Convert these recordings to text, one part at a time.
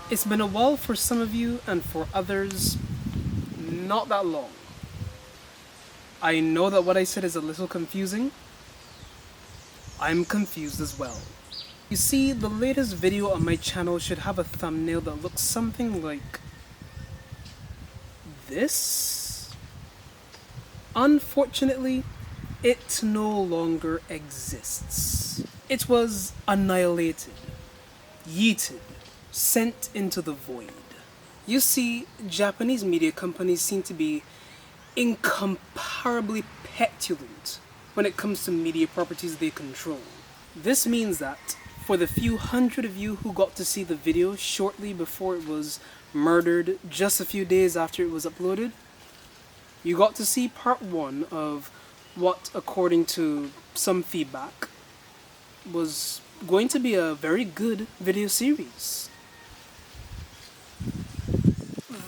It's been a while for some of you, and for others, not that long. I know that what I said is a little confusing. I'm confused as well. You see, the latest video on my channel should have a thumbnail that looks something like this. Unfortunately, it no longer exists. It was annihilated, yeeted, sent into the void. You see, Japanese media companies seem to be incomparably petulant when it comes to media properties they control. This means that for the few hundred of you who got to see the video shortly before it was murdered, just a few days after it was uploaded, you got to see part 1 of what, according to some feedback, was going to be a very good video series.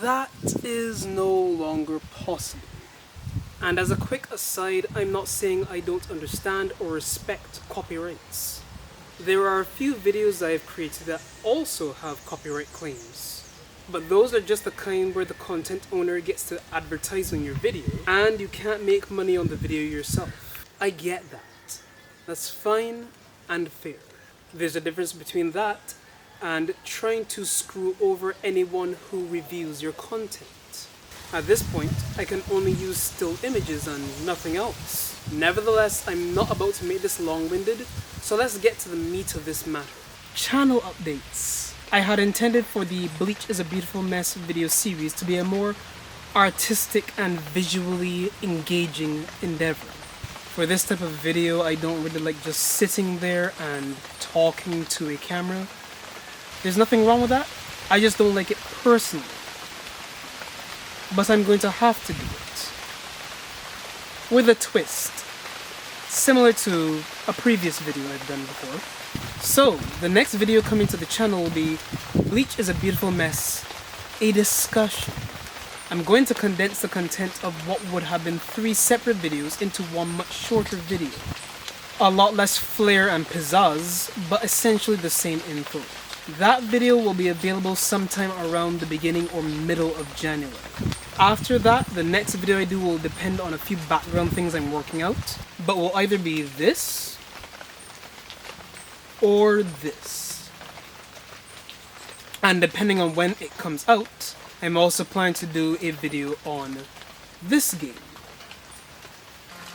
That is no longer possible. And as a quick aside, I'm not saying I don't understand or respect copyrights. There are a few videos I have created that also have copyright claims. But those are just the kind where the content owner gets to advertise on your video and you can't make money on the video yourself. I get that. That's fine and fair. There's a difference between that and trying to screw over anyone who reviews your content. At this point, I can only use still images and nothing else. Nevertheless, I'm not about to make this long-winded, so let's get to the meat of this matter. Channel updates. I had intended for the Bleach is a Beautiful Mess video series to be a more artistic and visually engaging endeavor. For this type of video, I don't really like just sitting there and talking to a camera. There's nothing wrong with that, I just don't like it personally. But I'm going to have to do it. With a twist. Similar to a previous video I've done before. So, the next video coming to the channel will be Bleach is a Beautiful Mess, a discussion. I'm going to condense the content of what would have been 3 separate videos into one much shorter video. A lot less flair and pizzazz, but essentially the same info. That video will be available sometime around the beginning or middle of January. After that, the next video I do will depend on a few background things I'm working out, but will either be this or this. And depending on when it comes out, I'm also planning to do a video on this game.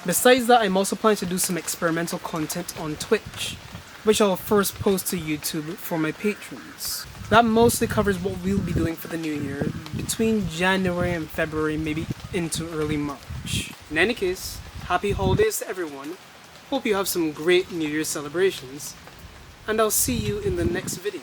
Besides that, I'm also planning to do some experimental content on Twitch, which I'll first post to YouTube for my patrons. That mostly covers what we'll be doing for the new year, between January and February, maybe into early March. In any case, happy holidays to everyone, hope you have some great New Year's celebrations, and I'll see you in the next video.